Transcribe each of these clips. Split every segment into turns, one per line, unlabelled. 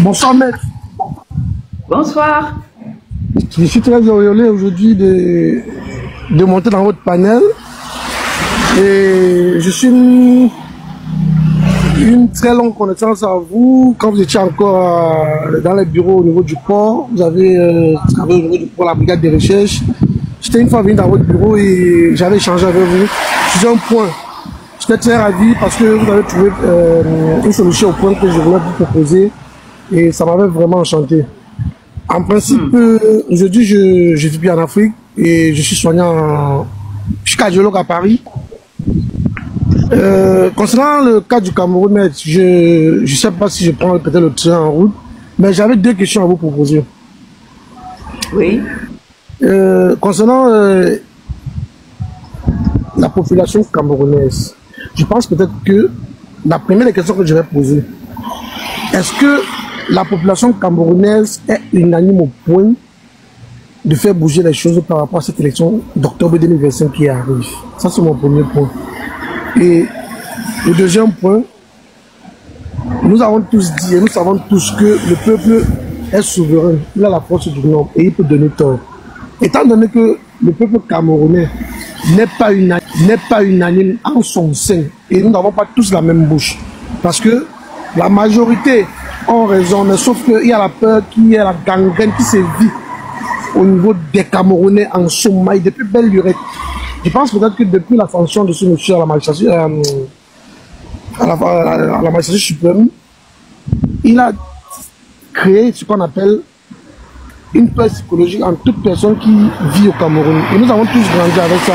Bonsoir maître.
Bonsoir.
Je suis très heureux aujourd'hui de monter dans votre panel. Et je suis une très longue connaissance à vous. Quand vous étiez encore dans les bureaux au niveau du port, vous avez travaillé au niveau du port, la brigade de recherche. J'étais une fois venu dans votre bureau et j'avais échangé avec vous sur un point. J'étais très ravi parce que vous avez trouvé une solution au point que je voulais vous proposer et ça m'avait vraiment enchanté. En principe, aujourd'hui, je vis bien en Afrique et je suis soignant, je suis cardiologue à Paris. Concernant le cas du Cameroun, je ne sais pas si je prends peut-être le train en route, mais j'avais deux questions à vous proposer.
Oui.
Concernant la population camerounaise, je pense peut-être que la première question que je vais poser, est-ce que la population camerounaise est unanime au point de faire bouger les choses par rapport à cette élection d'octobre 2025 qui arrive? Ça, c'est mon premier point. Et le deuxième point, nous avons tous dit et nous savons tous que le peuple est souverain, il a la force du nombre et il peut donner tort. Étant donné que le peuple camerounais n'est pas unanime en son sein et nous n'avons pas tous la même bouche, parce que la majorité ont raison, mais sauf qu'il y a la peur, qu'il y a la gangrène qui sévit au niveau des Camerounais en sommeil depuis belle lurette. Je pense peut-être que depuis l'ascension de ce monsieur à la magistrature, à la magistrature suprême, il a créé ce qu'on appelle une peur psychologique en toute personne qui vit au Cameroun. Et nous avons tous grandi avec ça.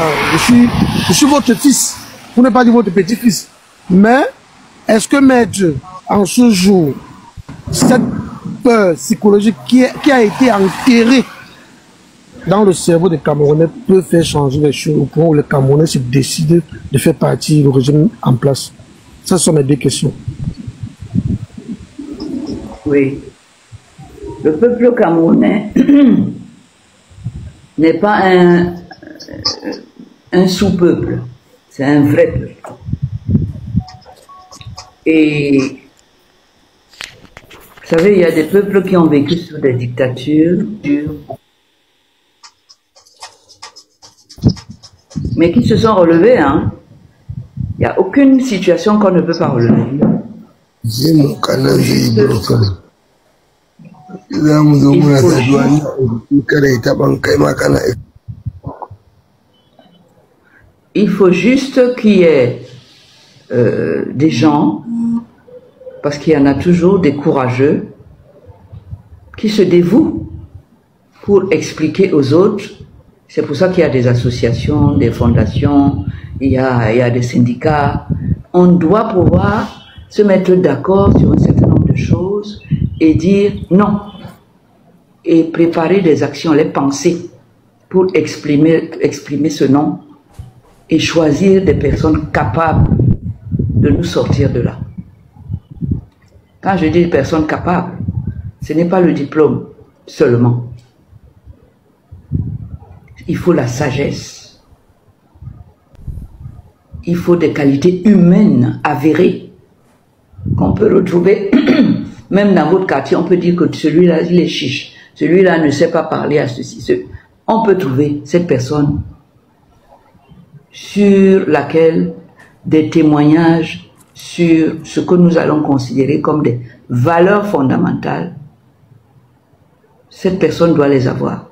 Je suis votre fils, pour ne pas dire votre petit-fils. Mais est-ce que maître, en ce jour, cette peur psychologique qui a été enterrée dans le cerveau des Camerounais peut faire changer les choses au point où les Camerounais se décident de faire partie du régime en place? Ça sont mes deux questions.
Oui. Le peuple camerounais n'est pas un sous-peuple, c'est un vrai peuple. Et vous savez, il y a des peuples qui ont vécu sous des dictatures dures, mais qui se sont relevés. Hein. Il n'y a aucune situation qu'on ne peut pas relever. Il faut juste qu'il y ait des gens, parce qu'il y en a toujours des courageux, qui se dévouent pour expliquer aux autres. C'est pour ça qu'il y a des associations, des fondations, il y a des syndicats. On doit pouvoir se mettre d'accord sur un certain nombre de choses et dire non. Et préparer des actions, les penser pour exprimer ce non et choisir des personnes capables de nous sortir de là. Quand je dis personnes capables, ce n'est pas le diplôme seulement. Il faut la sagesse. Il faut des qualités humaines avérées qu'on peut retrouver même dans votre quartier. On peut dire que celui-là, il est chiche. Celui-là ne sait pas parler à ceci. On peut trouver cette personne sur laquelle des témoignages sur ce que nous allons considérer comme des valeurs fondamentales, cette personne doit les avoir.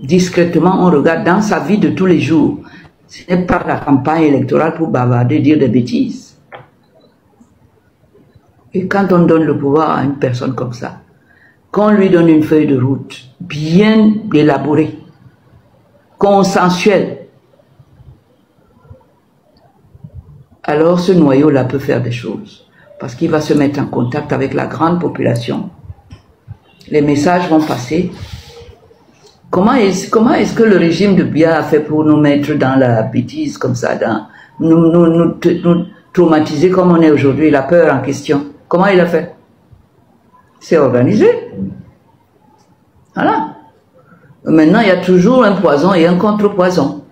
Discrètement, on regarde dans sa vie de tous les jours. Ce n'est pas la campagne électorale pour bavarder, dire des bêtises. Et quand on donne le pouvoir à une personne comme ça, qu'on lui donne une feuille de route bien élaborée, consensuelle, alors ce noyau-là peut faire des choses. Parce qu'il va se mettre en contact avec la grande population. Les messages vont passer. Comment est-ce que le régime de Biya a fait pour nous mettre dans la bêtise comme ça, nous traumatiser comme on est aujourd'hui, la peur en question? Comment il a fait? C'est organisé. Voilà. Maintenant, il y a toujours un poison et un contre-poison.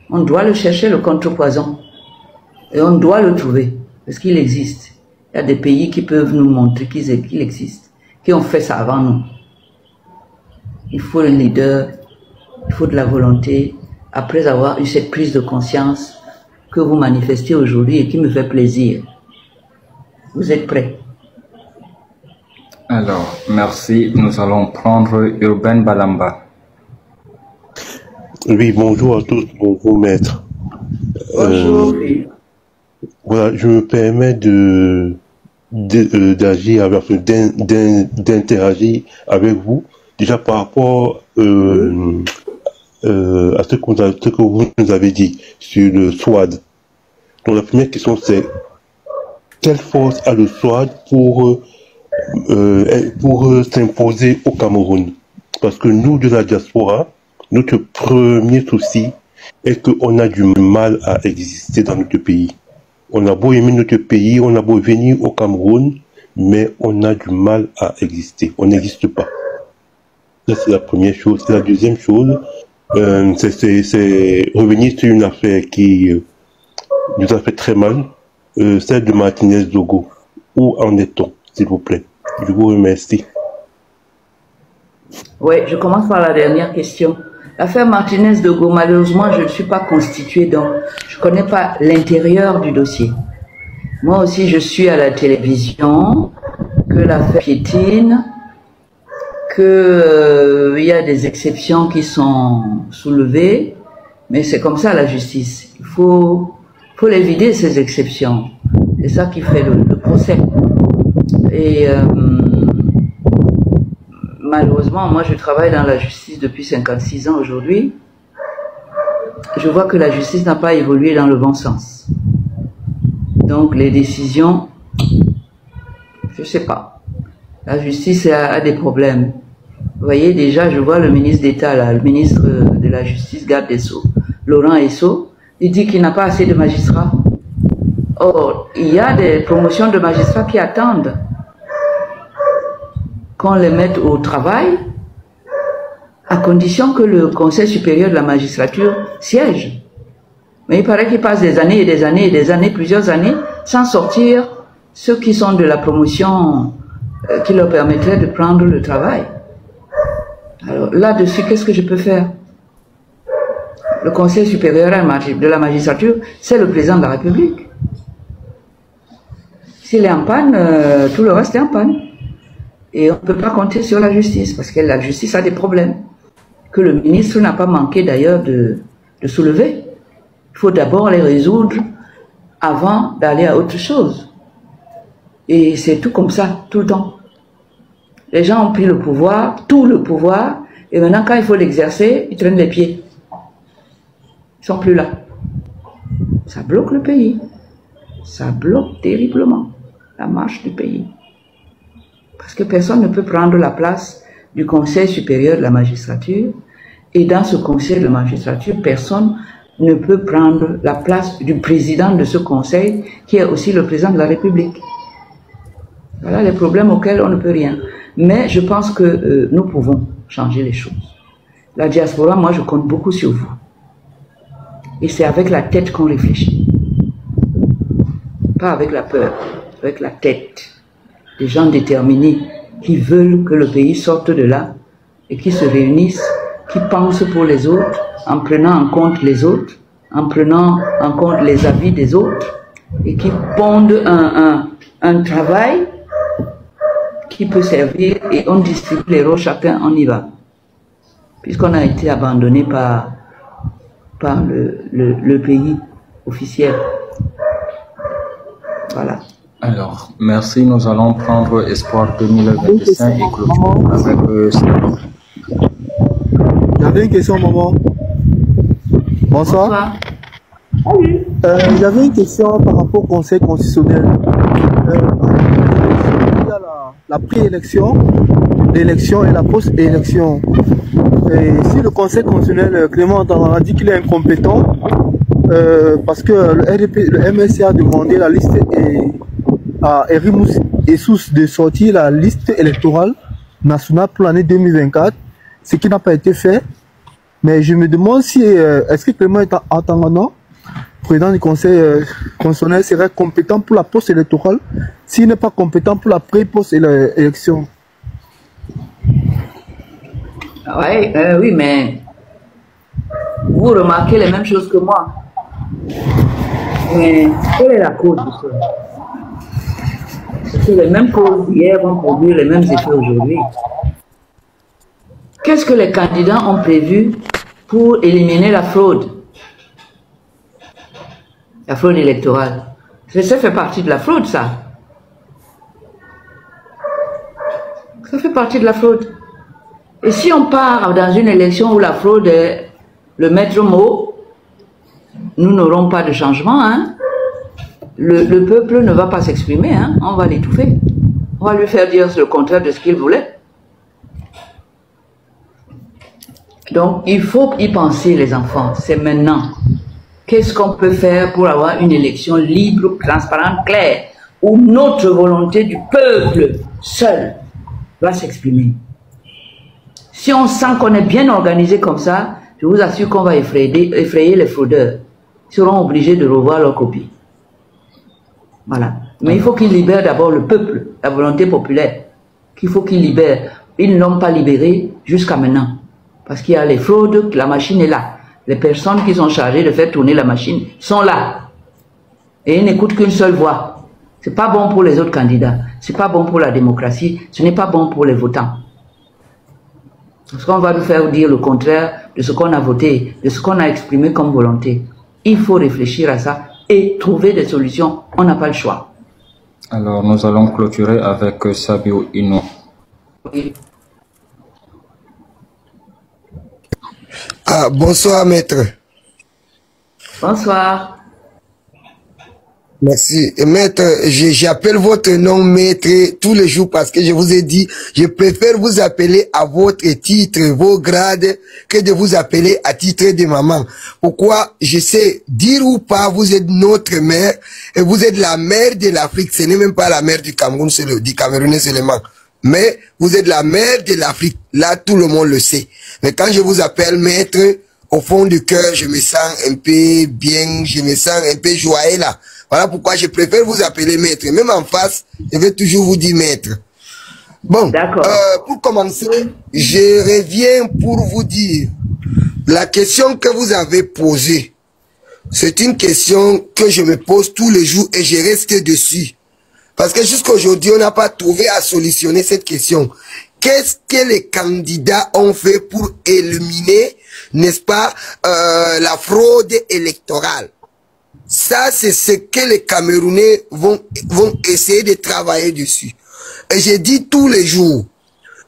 On doit le chercher, le contre-poison. Et on doit le trouver, parce qu'il existe. Il y a des pays qui peuvent nous montrer qu'ils existent, qui ont fait ça avant nous. Il faut un leader, il faut de la volonté, après avoir eu cette prise de conscience que vous manifestez aujourd'hui et qui me fait plaisir. Vous êtes prêts?
Alors, merci. Nous allons prendre Urbain Balamba.
Oui, bonjour à tous, bonjour maître.
Bonjour.
Voilà, je me permets d'agir, d'interagir avec vous, déjà par rapport à ce que vous nous avez dit sur le SWAD. Donc la première question c'est, quelle force a le SWAD pour s'imposer au Cameroun? Parce que nous, de la diaspora, notre premier souci est qu'on a du mal à exister dans notre pays. On a beau aimer notre pays, on a beau venir au Cameroun, mais on a du mal à exister. On n'existe pas. Ça, c'est la première chose. La deuxième chose, c'est revenir sur une affaire qui nous a fait très mal, celle de Martinez Dogo. Où en est-on, s'il vous plaît? Je vous remercie.
Oui, je commence par la dernière question. L'affaire Martinez Dogo, malheureusement, je ne suis pas constituée, donc je ne connais pas l'intérieur du dossier. Moi aussi, je suis à la télévision, que l'affaire piétine, qu'il y a des exceptions qui sont soulevées, mais c'est comme ça la justice. Il faut les vider, ces exceptions. C'est ça qui fait le procès. Et malheureusement, moi je travaille dans la justice depuis 56 ans aujourd'hui. Je vois que la justice n'a pas évolué dans le bon sens. Donc les décisions, je sais pas. La justice a des problèmes. Vous voyez, déjà, je vois le ministre d'État, là, le ministre de la Justice, garde des Sceaux, Laurent Esso, il dit qu'il n'a pas assez de magistrats. Or, il y a des promotions de magistrats qui attendent qu'on les mette au travail, à condition que le Conseil supérieur de la magistrature siège. Mais il paraît qu'il passe des années et des années et des années, plusieurs années, sans sortir ceux qui sont de la promotion qui leur permettrait de prendre le travail. Alors là-dessus, qu'est-ce que je peux faire? Le Conseil supérieur de la magistrature, c'est le président de la République. S'il est en panne, tout le reste est en panne. Et on ne peut pas compter sur la justice, parce que la justice a des problèmes, que le ministre n'a pas manqué d'ailleurs de soulever. Il faut d'abord les résoudre avant d'aller à autre chose. Et c'est tout comme ça, tout le temps. Les gens ont pris le pouvoir, tout le pouvoir, et maintenant quand il faut l'exercer, ils traînent les pieds. Ils sont plus là. Ça bloque le pays. Ça bloque terriblement la marche du pays. Parce que personne ne peut prendre la place du Conseil supérieur de la magistrature, et dans ce Conseil de la magistrature, personne ne peut prendre la place du président de ce Conseil, qui est aussi le président de la République. Voilà les problèmes auxquels on ne peut rien. Mais je pense que nous pouvons changer les choses. La diaspora, moi, je compte beaucoup sur vous. Et c'est avec la tête qu'on réfléchit. Pas avec la peur, avec la tête. Des gens déterminés qui veulent que le pays sorte de là et qui se réunissent, qui pensent pour les autres, en prenant en compte les autres, en prenant en compte les avis des autres, et qui pondent un travail qui peut servir, et on distribue les rôles, chacun on y va. Puisqu'on a été abandonné par le pays officiel. Voilà.
Alors, merci. Nous allons prendre Espoir 2025 et clôturer avec
J'avais une question, maman. Bonsoir.
Salut.
J'avais une question par rapport au Conseil constitutionnel. Il y a la pré-élection, l'élection et la post-élection. Et si le Conseil constitutionnel, Clément a dit qu'il est incompétent, parce que le MSC a demandé la liste à Erimous et Sous de sortir la liste électorale nationale pour l'année 2024, ce qui n'a pas été fait. Mais je me demande si, est-ce que Clément est attendant président du conseil constitutionnel serait compétent pour la poste électorale s'il n'est pas compétent pour la pré-poste élection?
Oui, mais vous remarquez les mêmes choses que moi. Mais quelle est la cause de ça? Parce que les mêmes causes hier vont produire les mêmes effets aujourd'hui. Qu'est-ce que les candidats ont prévu pour éliminer la fraude? La fraude électorale. Ça fait partie de la fraude, ça. Ça fait partie de la fraude. Et si on part dans une élection où la fraude est le maître mot, nous n'aurons pas de changement, hein. Le peuple ne va pas s'exprimer, hein. On va l'étouffer. On va lui faire dire le contraire de ce qu'il voulait. Donc, il faut y penser, les enfants. C'est maintenant. Qu'est-ce qu'on peut faire pour avoir une élection libre, transparente, claire, où notre volonté du peuple seul va s'exprimer? Si on sent qu'on est bien organisé comme ça, je vous assure qu'on va effrayer les fraudeurs. Ils seront obligés de revoir leur copie. Voilà. Mais il faut qu'ils libèrent d'abord le peuple, la volonté populaire. Qu'il faut qu'ils libèrent. Ils ne l'ont pas libéré jusqu'à maintenant. Parce qu'il y a les fraudes, la machine est là. Les personnes qui sont chargées de faire tourner la machine sont là. Et ils n'écoutent qu'une seule voix. C'est pas bon pour les autres candidats. C'est pas bon pour la démocratie. Ce n'est pas bon pour les votants. Parce qu'on va nous faire dire le contraire de ce qu'on a voté, de ce qu'on a exprimé comme volonté. Il faut réfléchir à ça et trouver des solutions. On n'a pas le choix.
Alors, nous allons clôturer avec Sabio Ino.
Oui.
Ah, bonsoir, maître.
Bonsoir.
Merci. Maître, j'appelle votre nom maître tous les jours parce que je vous ai dit, je préfère vous appeler à votre titre, vos grades, que de vous appeler à titre de maman. Pourquoi? Je sais, dire ou pas, vous êtes notre mère et vous êtes la mère de l'Afrique. Ce n'est même pas la mère du Cameroun, du Camerounais seulement. Mais vous êtes la mère de l'Afrique. Là, tout le monde le sait. Mais quand je vous appelle maître, au fond du cœur, je me sens un peu bien, je me sens un peu joyeux là. Voilà pourquoi je préfère vous appeler maître. Même en face, je vais toujours vous dire maître. Bon, pour commencer, je reviens pour vous dire, la question que vous avez posée, c'est une question que je me pose tous les jours et je reste dessus. Parce que jusqu'à aujourd'hui, on n'a pas trouvé à solutionner cette question. Qu'est-ce que les candidats ont fait pour éliminer, n'est-ce pas, la fraude électorale? Ça, c'est ce que les Camerounais vont essayer de travailler dessus. Et je dis tous les jours,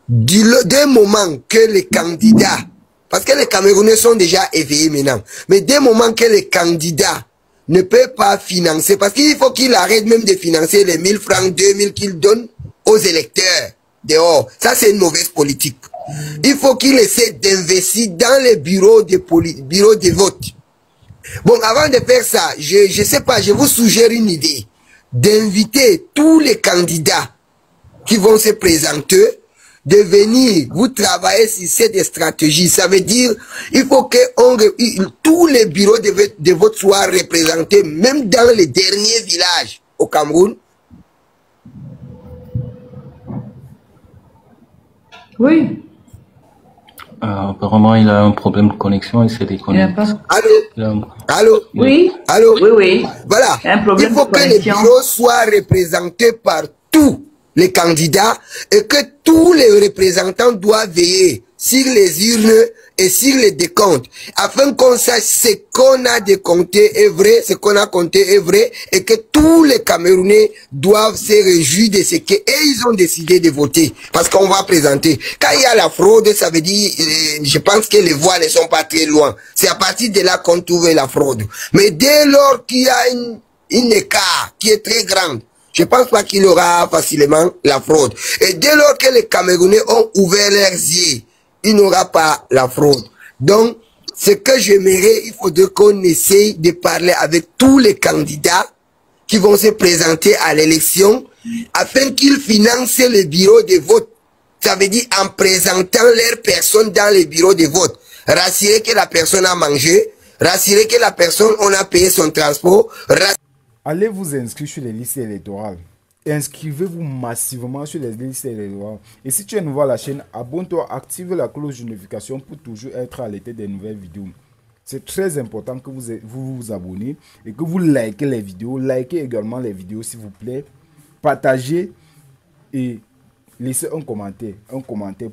dès moment que les candidats, parce que les Camerounais sont déjà éveillés maintenant, mais dès moment que les candidats ne peuvent pas financer, parce qu'il faut qu'ils arrêtent même de financer les 1000 francs, 2000 qu'ils donnent aux électeurs dehors. Ça, c'est une mauvaise politique. Il faut qu'ils essaient d'investir dans les bureaux de vote. Bon, avant de faire ça, je sais pas, je vous suggère une idée. D'inviter tous les candidats qui vont se présenter, de venir vous travailler sur cette stratégie. Ça veut dire, il faut que tous les bureaux de vote soient représentés, même dans les derniers villages au Cameroun.
Oui.
Apparemment, il a un problème de connexion et c'est déconnecté.
Allô? Allô?
Oui.
Allô?
Oui, oui.
Voilà. Il faut que les bureaux soient représentés par tous les candidats et que tous les représentants doivent veiller sur les urnes et sur les décomptes, afin qu'on sache ce qu'on a décompté est vrai, ce qu'on a compté est vrai, et que tous les Camerounais doivent se réjouir de ce qu'ils ont décidé de voter, parce qu'on va présenter. Quand il y a la fraude, ça veut dire, je pense que les voix ne sont pas très loin. C'est à partir de là qu'on trouve la fraude. Mais dès lors qu'il y a une écart qui est très grande, je pense pas qu'il y aura facilement la fraude. Et dès lors que les Camerounais ont ouvert leurs yeux, il n'y aura pas la fraude. Donc, ce que j'aimerais, il faudrait qu'on essaye de parler avec tous les candidats qui vont se présenter à l'élection afin qu'ils financent les bureaux de vote. Ça veut dire en présentant leurs personnes dans les bureaux de vote. Rassurer que la personne a mangé, Rassurer que la personne, on a payé son transport.
Allez vous inscrire sur les listes électorales. Inscrivez-vous massivement sur les listes électorales. Et si tu es nouveau à la chaîne, abonne-toi, active la cloche de notification pour toujours être alerté des nouvelles vidéos. C'est très important que vous abonnez et que vous likez les vidéos. Likez également les vidéos s'il vous plaît. Partagez et laissez un commentaire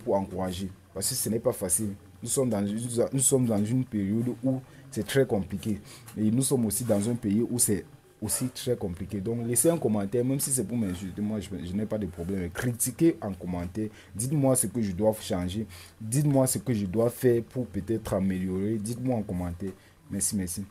pour encourager. Parce que ce n'est pas facile. Nous sommes dans une période où c'est très compliqué. Et nous sommes aussi dans un pays où c'est aussi très compliqué. Donc laissez un commentaire, même si c'est pour m'insulter, moi je n'ai pas de problème. Critiquez en commentaire. Dites-moi ce que je dois changer. Dites-moi ce que je dois faire pour peut-être améliorer. Dites-moi en commentaire. Merci, merci.